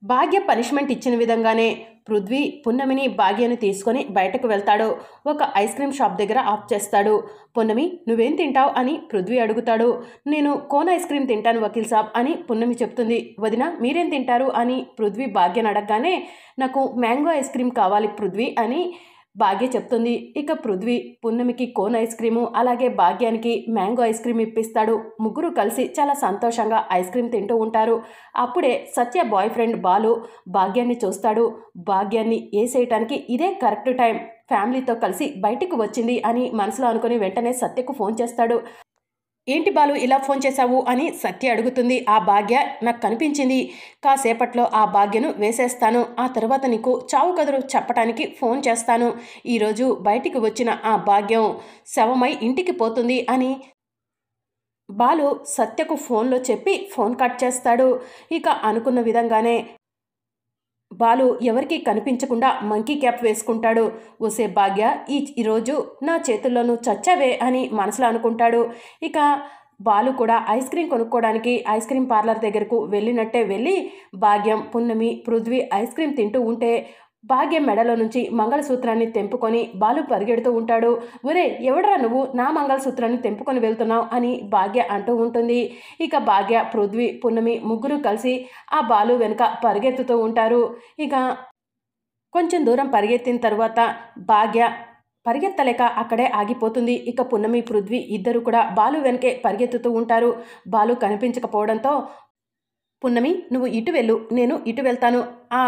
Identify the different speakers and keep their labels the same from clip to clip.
Speaker 1: భాగ్య punishment ఇచ్చిన విధంగానే పృథ్వీ పున్నమిని భాగ్యని తీసుకొని బయటకు వెళ్తాడు. ఒక ఐస్ క్రీమ్ షాప్ దగ్గర ఆఫ్ చేస్తాడు. పున్నమి, నువ్వేం తింటావు అని పృథ్వీ అడుగుతాడు. నేను కోన్ ఐస్ క్రీమ్ తింటాను వకీల్ సాబ్ అని పున్నమి చెప్తుంది. వదిన, మీరేం తింటారు అని పృథ్వీ భాగ్యని అడగగానే నాకు మ్యాంగో ఐస్ క్రీమ్ కావాలి పృథ్వీ అని భాగ్య చెప్తుంది. ఇక పృథ్వీ పున్నమికి కోన్ ఐస్ క్రీము అలాగే భాగ్యానికి మ్యాంగో ఐస్ క్రీమ్ ఇప్పిస్తాడు. ముగ్గురు కలిసి చాలా సంతోషంగా ఐస్ క్రీమ్ తింటూ ఉంటారు. అప్పుడే సత్య బాయ్ ఫ్రెండ్ బాలు భాగ్యాన్ని చూస్తాడు. భాగ్యాన్ని ఏసేయటానికి ఇదే కరెక్ట్ టైం, ఫ్యామిలీతో కలిసి బయటికి వచ్చింది అని మనసులో అనుకుని వెంటనే సత్యకు ఫోన్ చేస్తాడు. ఏంటి బాలు ఇలా ఫోన్ చేశావు అని సత్య అడుగుతుంది. ఆ భాగ్య నాకు కనిపించింది, కాసేపట్లో ఆ భాగ్యను వేసేస్తాను, ఆ తర్వాత నీకు చావు కదురు చెప్పటానికి ఫోన్ చేస్తాను. ఈరోజు బయటికి వచ్చిన ఆ భాగ్యం శవమై ఇంటికి పోతుంది అని బాలు సత్యకు ఫోన్లో చెప్పి ఫోన్ కట్ చేస్తాడు. ఇక అనుకున్న విధంగానే బాలు ఎవరికీ కనిపించకుండా మంకీ క్యాప్ వేసుకుంటాడు. ఓసే భాగ్య, ఈరోజు నా చేతుల్లోనూ చచ్చావే అని మనసులో అనుకుంటాడు. ఇక బాలు కూడా ఐస్ క్రీమ్ కొనుక్కోవడానికి ఐస్ క్రీమ్ పార్లర్ దగ్గరకు వెళ్ళినట్టే వెళ్ళి భాగ్యం, పున్నమి, పృథ్వీ ఐస్ క్రీమ్ తింటూ ఉంటే భాగ్యం మెడలో నుంచి మంగళసూత్రాన్ని తెంపుకొని బాలు పరిగెడుతూ ఉంటాడు. ఒరే, ఎవడరా నువ్వు నా మంగళసూత్రాన్ని తెంపుకొని వెళ్తున్నావు అని భాగ్య అంటూ ఉంటుంది. ఇక భాగ్య, పృథ్వీ, పున్నమి ముగ్గురు కలిసి ఆ బాలు వెనుక పరిగెత్తుతూ ఉంటారు. ఇక కొంచెం దూరం పరిగెత్తిన తర్వాత భాగ్య పరిగెత్తలేక అక్కడే ఆగిపోతుంది. ఇక పున్నమి, పృథ్వీ ఇద్దరు కూడా బాలు వెనకే పరిగెత్తుతూ ఉంటారు. బాలు కనిపించకపోవడంతో పున్నమి, నువ్వు ఇటు వెళ్ళు, నేను ఇటు వెళ్తాను, ఆ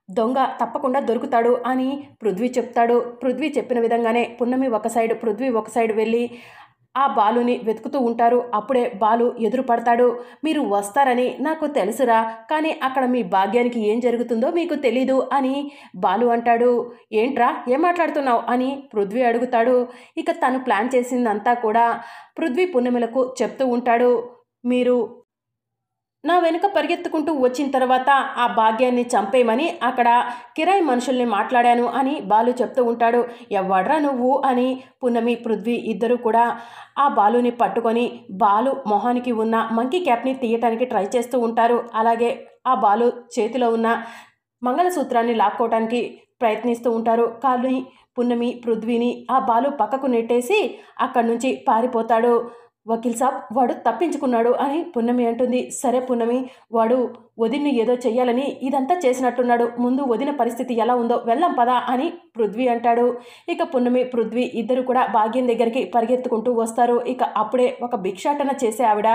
Speaker 1: దొంగ తప్పకుండా దొరుకుతాడు అని పృథ్వీ చెప్తాడు. పృథ్వీ చెప్పిన విధంగానే పున్నమి ఒక సైడ్, పృథ్వీ ఒక సైడ్ వెళ్ళి ఆ బాలుని వెతుకుతూ ఉంటారు. అప్పుడే బాలు ఎదురు పడతాడు. మీరు వస్తారని నాకు తెలుసురా, కానీ అక్కడ మీ భాగ్యానికి ఏం జరుగుతుందో మీకు తెలీదు అని బాలు అంటాడు. ఏంట్రా, ఏం మాట్లాడుతున్నావు అని పృథ్వీ అడుగుతాడు. ఇక తను ప్లాన్ చేసిందంతా కూడా పృథ్వీ పున్నమిలకు చెప్తూ ఉంటాడు. మీరు నా వెనుక పరిగెత్తుకుంటూ వచ్చిన తర్వాత ఆ భాగ్యాన్ని చంపేయమని అక్కడ కిరాయి మనుషుల్ని మాట్లాడాను అని బాలు చెప్తూ ఉంటాడు. ఎవ్వడ్రా నువ్వు అని పున్నమి, పృథ్వీ ఇద్దరు కూడా ఆ బాలుని పట్టుకొని బాలు మొహానికి ఉన్న మంకీ క్యాప్ని తీయటానికి ట్రై చేస్తూ ఉంటారు. అలాగే ఆ బాలు చేతిలో ఉన్న మంగళసూత్రాన్ని లాక్కోవటానికి ప్రయత్నిస్తూ ఉంటారు. కానీ పున్నమి, పృథ్వీని ఆ బాలు పక్కకు నెట్టేసి అక్కడి నుంచి పారిపోతాడు. వకీల్ సాబ్, వాడు తప్పించుకున్నాడు అని పున్నమి అంటుంది. సరే పున్నమి, వాడు వదిన్ని ఏదో చెయ్యాలని ఇదంతా చేసినట్టున్నాడు, ముందు వదిన పరిస్థితి ఎలా ఉందో వెళ్ళం పదా అని పృథ్వీ అంటాడు. ఇక పున్నమి, పృథ్వీ ఇద్దరు కూడా భాగ్యం దగ్గరికి పరిగెత్తుకుంటూ వస్తారు. ఇక అప్పుడే ఒక భిక్షాటన చేసే ఆవిడ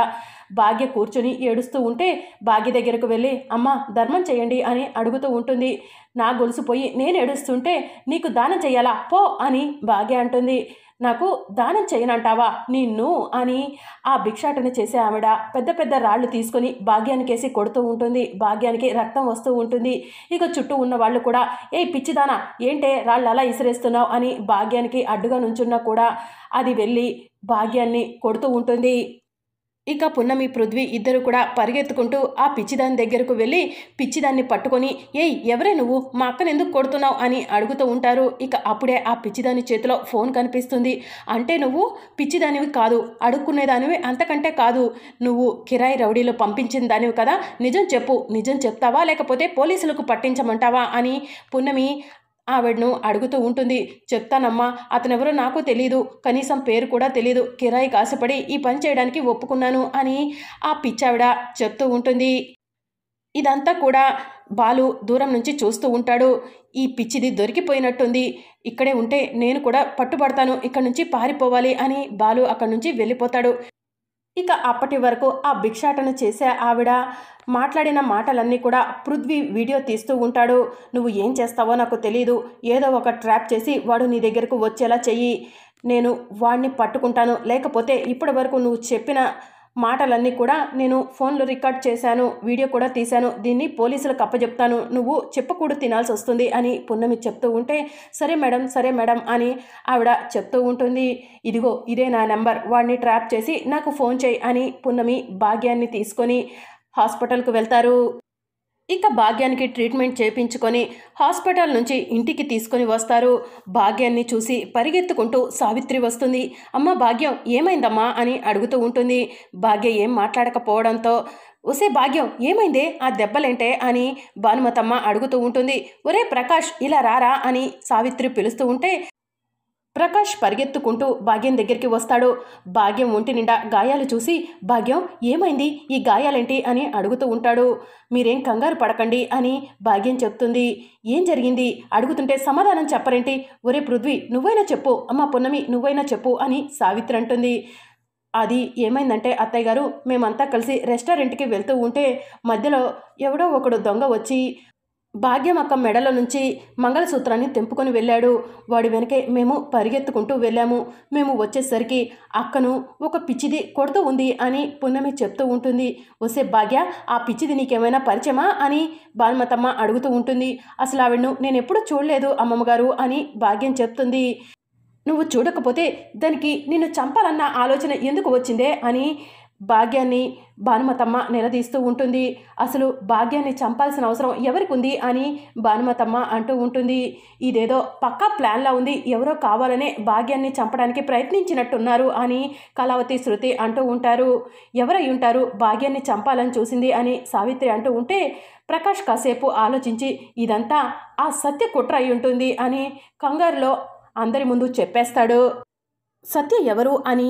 Speaker 1: భాగ్య కూర్చొని ఏడుస్తూ ఉంటే భాగ్య దగ్గరకు వెళ్ళి, అమ్మ ధర్మం చేయండి అని అడుగుతూ ఉంటుంది. నా గొలుసు పోయి నేను ఏడుస్తుంటే నీకు దానం చెయ్యాలా పో అని భాగ్య అంటుంది. నాకు దానం చేయనంటావా నిన్ను అని ఆ భిక్షాటన చేసే ఆవిడ పెద్ద పెద్ద రాళ్ళు తీసుకొని భాగ్యానికేసి కొడుతూ ఉంటుంది. భాగ్యానికి రక్తం వస్తూ ఉంటుంది. ఇక చుట్టూ ఉన్న వాళ్ళు కూడా, ఏ పిచ్చిదానా, ఏంటే రాళ్ళు అలా ఇసిరేస్తున్నావు అని భాగ్యానికి అడ్డుగా నుంచున్నా కూడా అది వెళ్ళి భాగ్యాన్ని కొడుతూ ఉంటుంది. ఇక పున్నమి, పృథ్వీ ఇద్దరు కూడా పరిగెత్తుకుంటూ ఆ పిచ్చిదాని దగ్గరకు వెళ్ళి పిచ్చిదాన్ని పట్టుకొని, ఏయ్ ఎవరే నువ్వు, మా అక్కను ఎందుకు కొడుతున్నావు అని అడుగుతూ ఉంటారు. ఇక అప్పుడే ఆ పిచ్చిదాని చేతిలో ఫోన్ కనిపిస్తుంది. అంటే నువ్వు పిచ్చిదానివి కాదు, అడుక్కునేదానివి అంతకంటే కాదు, నువ్వు కిరాయి రౌడీలో పంపించిన దానివి కదా, నిజం చెప్పు, నిజం చెప్తావా లేకపోతే పోలీసులకు పట్టించమంటావా అని పున్నమి ఆవిడను అడుగుతూ ఉంటుంది. చెప్తానమ్మా, అతనెవరో నాకు తెలీదు, కనీసం పేరు కూడా తెలీదు, కిరాయి కాసిపడి ఈ పని చేయడానికి ఒప్పుకున్నాను అని ఆ పిచ్చావిడ చెప్తూ ఉంటుంది. ఇదంతా కూడా బాలు దూరం నుంచి చూస్తూ ఉంటాడు. ఈ పిచ్చిది దొరికిపోయినట్టుంది, ఇక్కడే ఉంటే నేను కూడా పట్టుబడతాను, ఇక్కడి నుంచి పారిపోవాలి అని బాలు అక్కడి నుంచి వెళ్ళిపోతాడు. ఇక అప్పటి వరకు ఆ భిక్షాటన చేసే ఆవిడ మాట్లాడిన మాటలన్నీ కూడా పృథ్వీ వీడియో తీస్తూ ఉంటాడు. నువ్వు ఏం చేస్తావో నాకు తెలీదు, ఏదో ఒక ట్రాప్ చేసి వాడు నీ దగ్గరకు వచ్చేలా చెయ్యి, నేను వాడిని పట్టుకుంటాను, లేకపోతే ఇప్పటి వరకు నువ్వు చెప్పిన మాటలన్నీ కూడా నేను ఫోన్లో రికార్డ్ చేశాను, వీడియో కూడా తీశాను, దీన్ని పోలీసులకు అప్పచెప్తాను, నువ్వు చెప్పకూడు తినాల్సి వస్తుంది అని పున్నమి చెప్తూ ఉంటే, సరే మేడం, సరే మేడం అని ఆవిడ చెప్తూ ఉంటుంది. ఇదిగో ఇదే నా నెంబర్, వాడిని ట్రాప్ చేసి నాకు ఫోన్ చేయి అని పున్నమి భాగ్యాన్ని తీసుకొని హాస్పిటల్కు వెళ్తారు. ఇక భాగ్యానికి ట్రీట్మెంట్ చేయించుకొని హాస్పిటల్ నుంచి ఇంటికి తీసుకొని వస్తారు. భాగ్యాన్ని చూసి పరిగెత్తుకుంటూ సావిత్రి వస్తుంది. అమ్మ భాగ్యం ఏమైందమ్మా అని అడుగుతూ ఉంటుంది. భాగ్య ఏం మాట్లాడకపోవడంతో ఒసే భాగ్యం ఏమైందే ఆ దెబ్బలేంటే అని భానుమతమ్మ అడుగుతూ ఉంటుంది. ఒరే ప్రకాష్ ఇలా రారా అని సావిత్రి పిలుస్తూ ఉంటే ప్రకాష్ పరిగెత్తుకుంటూ భాగ్యం దగ్గరికి వస్తాడు. భాగ్యం ఒంటి నిండా గాయాలు చూసి భాగ్యం ఏమైంది ఈ గాయాలేంటి అని అడుగుతూ ఉంటాడు. మీరేం కంగారు పడకండి అని భాగ్యం చెప్తుంది. ఏం జరిగింది అడుగుతుంటే సమాధానం చెప్పరేంటి? ఒరే పృథ్వీ నువ్వైనా చెప్పు, అమ్మ పున్నమి నువ్వైనా చెప్పు అని సావిత్రి అంటుంది. అది ఏమైందంటే అత్తయ్య గారు మేమంతా కలిసి రెస్టారెంట్కి వెళ్తూ ఉంటే మధ్యలో ఎవడో ఒకడు దొంగ వచ్చి భాగ్యమక్క మెడలో నుంచి మంగళసూత్రాన్ని తెంపుకొని వెళ్ళాడు. వాడి వెనకే మేము పరిగెత్తుకుంటూ వెళ్ళాము. మేము వచ్చేసరికి అక్కను ఒక పిచ్చిది కొడుతూ ఉంది అని పున్నమి చెప్తూ ఉంటుంది. వసే భాగ్య ఆ పిచ్చిది నీకేమైనా పరిచయమా అని భానుమతమ్మ అడుగుతూ ఉంటుంది. అసలు ఆవిడను నేను ఎప్పుడూ చూడలేదు అమ్మమ్మగారు అని భాగ్యం చెప్తుంది. నువ్వు చూడకపోతే దానికి నిన్ను చంపాలన్న ఆలోచన ఎందుకు వచ్చిందే అని భాగ్యాన్ని భానుమతమ్మ నిలదీస్తూ ఉంటుంది. అసలు భాగ్యాన్ని చంపాల్సిన అవసరం ఎవరికి ఉంది అని భానుమతమ్మ అంటూ ఉంటుంది. ఇదేదో పక్కా ప్లాన్లా ఉంది, ఎవరో కావాలనే భాగ్యాన్ని చంపడానికి ప్రయత్నించినట్టున్నారు అని కళావతి శృతి అంటూ ఉంటారు. ఎవరై ఉంటారు భాగ్యాన్ని చంపాలని చూసింది అని సావిత్రి అంటూ ఉంటే ప్రకాష్ కాసేపు ఆలోచించి ఇదంతా ఆ సత్య కుట్ర అయి ఉంటుంది అని కంగారులో అందరి ముందు చెప్పేస్తాడు. సత్య ఎవరు అని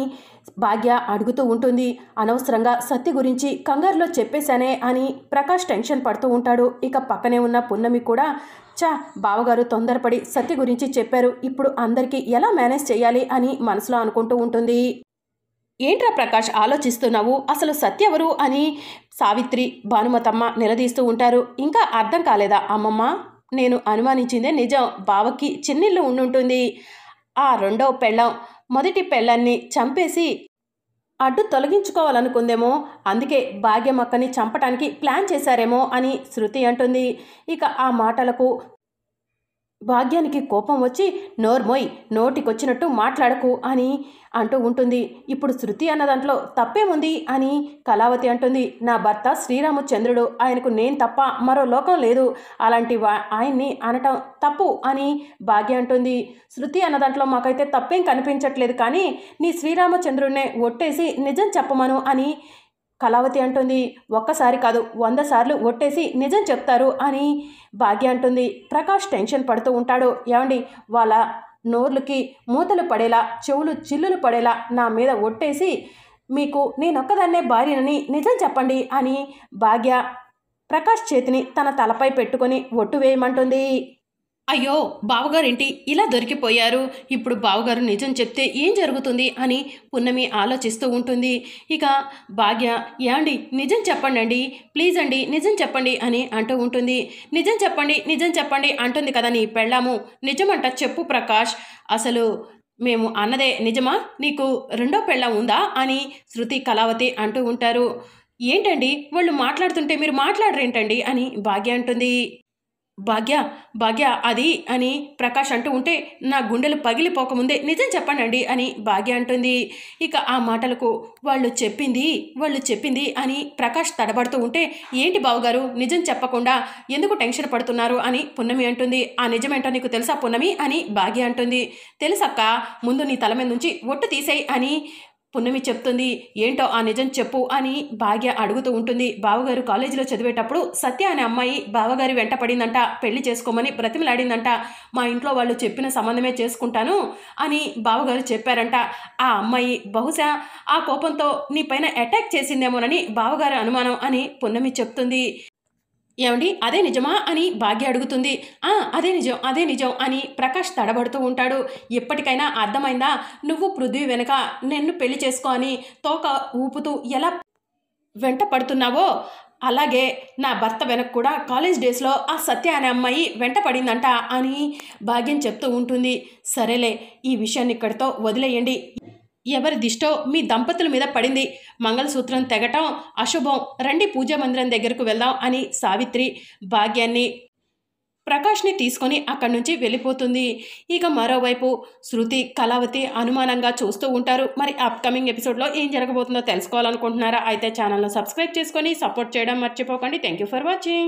Speaker 1: భాగ్య అడుగుతూ ఉంటుంది. అనవసరంగా సత్య గురించి కంగారులో చెప్పేశానే అని ప్రకాష్ టెన్షన్ పడుతూ ఉంటాడు. ఇక పక్కనే ఉన్న పున్నమి కూడా బావగారు తొందరపడి సత్య గురించి చెప్పారు, ఇప్పుడు అందరికీ ఎలా మేనేజ్ చేయాలి అని మనసులో అనుకుంటూ ఉంటుంది. ఏంట్రా ప్రకాష్ ఆలోచిస్తున్నావు, అసలు సత్య ఎవరు అని సావిత్రి భానుమతమ్మ నిలదీస్తూ ఉంటారు. ఇంకా అర్థం కాలేదా అమ్మమ్మ? నేను అనుమానించిందే నిజం. బావకి చిన్నిల్లు ఉండుంటుంది. ఆ రెండో పెళ్ళం మొదటి పెళ్ళాన్ని చంపేసి అడ్డు తొలగించుకోవాలనుకుందేమో, అందుకే భాగ్యమక్కని చంపటానికి ప్లాన్ చేశారేమో అని శృతి అంటుంది. ఇక ఆ మాటలకు భాగ్యానికి కోపం వచ్చి నోర్మోయ్ నోటికొచ్చినట్టు మాట్లాడకు అని అంటూ ఉంటుంది. ఇప్పుడు శృతి అన్న దాంట్లో తప్పేముంది అని కళావతి అంటుంది. నా భర్త శ్రీరామచంద్రుడు, ఆయనకు నేను తప్ప మరో లోకం లేదు, అలాంటి ఆయన్ని అనటం తప్పు అని భాగ్య అంటుంది. శృతి అన్న దాంట్లో మాకైతే తప్పేం కనిపించట్లేదు, కానీ నీ శ్రీరామచంద్రుడినే ఒట్టేసి నిజం చెప్పమను అని కళావతి అంటుంది. ఒక్కసారి కాదు 100 సార్లు ఒట్టేసి నిజం చెప్తారు అని భాగ్య అంటుంది. ప్రకాష్ టెన్షన్ పడుతూ ఉంటాడు. ఏమండి వాళ్ళ నోర్లకి మూతలు పడేలా చెవులు చిల్లులు పడేలా నా మీద ఒట్టేసి మీకు నేనొక్కదాన్నే భార్యనని నిజం చెప్పండి అని భాగ్య ప్రకాష్ చేతిని తన తలపై పెట్టుకొని ఒట్టు వేయమంటుంది. అయ్యో బావగారేంటి ఇలా దొరికిపోయారు, ఇప్పుడు బావగారు నిజం చెప్తే ఏం జరుగుతుంది అని పున్నమి ఆలోచిస్తూ ఉంటుంది. ఇక భాగ్య ఏమండి నిజం చెప్పండి అండి, ప్లీజ్ అండి నిజం చెప్పండి అని అంటూ ఉంటుంది. నిజం చెప్పండి నిజం చెప్పండి అంటుంది కదా నీ పెళ్ళాము, నిజమంట చెప్పు ప్రకాష్, అసలు మేము అన్నదే నిజమా, నీకు రెండో పెళ్ళం ఉందా అని శృతి కళావతి అంటూ ఉంటారు. ఏంటండి వాళ్ళు మాట్లాడుతుంటే మీరు మాట్లాడరేంటండి అని భాగ్య అంటుంది. భాగ్య అది అని ప్రకాష్ అంటూ ఉంటే నా గుండెలు పగిలిపోకముందే నిజం చెప్పండి అని భాగ్య అంటుంది. ఇక ఆ మాటలకు వాళ్ళు చెప్పింది అని ప్రకాష్ తడబడుతూ ఉంటే ఏంటి బావగారు నిజం చెప్పకుండా ఎందుకు టెన్షన్ పడుతున్నారు అని పున్నమి అంటుంది. ఆ నిజమేంటో నీకు తెలుసా పున్నమి అని భాగ్య అంటుంది. తెలుసక్క, ముందు నీ తల మీద నుంచి ఒట్టు తీసేయి అని పున్నమి చెప్తుంది. ఏంటో ఆ నిజం చెప్పు అని భాగ్య అడుగుతూ ఉంటుంది. బావగారు కాలేజీలో చదివేటప్పుడు సత్య అనే అమ్మాయి బావగారి వెంట పడిందంట, పెళ్లి చేసుకోమని బ్రతిమలాడిందంట. మా ఇంట్లో వాళ్ళు చెప్పిన సంబంధమే చేసుకుంటాను అని బావగారు చెప్పారంట. ఆ అమ్మాయి బహుశా ఆ కోపంతో నీ పైన అటాక్ చేసిందేమోనని బావగారి అనుమానం అని పున్నమి చెప్తుంది. ఏమండి అదే నిజమా అని భాగ్య అడుగుతుంది. అదే నిజం అని ప్రకాష్ తడబడుతూ ఉంటాడు. ఎప్పటికైనా అర్థమైందా, నువ్వు పృథ్వీ వెనక నిన్ను పెళ్లి చేసుకో అని తోక ఊపుతూ ఎలా వెంట పడుతున్నావో అలాగే నా భర్త వెనక కూడా కాలేజ్ డేస్లో ఆ సత్య అనే అమ్మాయి వెంట పడిందంట అని భాగ్యం చెప్తూ ఉంటుంది. సరేలే ఈ విషయాన్ని ఇక్కడితో వదిలేయండి, ఎవరి దిష్టో మీ దంపతుల మీద పడింది, మంగళసూత్రం తెగటం అశుభం, రండి పూజా మందిరం దగ్గరకు వెళ్దాం అని సావిత్రి భాగ్యాన్ని ప్రకాష్ని తీసుకొని అక్కడి నుంచి వెళ్ళిపోతుంది. ఇక మరోవైపు శృతి కళావతి అనుమానంగా చూస్తూ ఉంటారు. మరి అప్కమింగ్ ఎపిసోడ్లో ఏం జరగబోతుందో తెలుసుకోవాలనుకుంటున్నారా? అయితే ఛానల్ను సబ్స్క్రైబ్ చేసుకొని సపోర్ట్ చేయడం మర్చిపోకండి. Thank you for watching.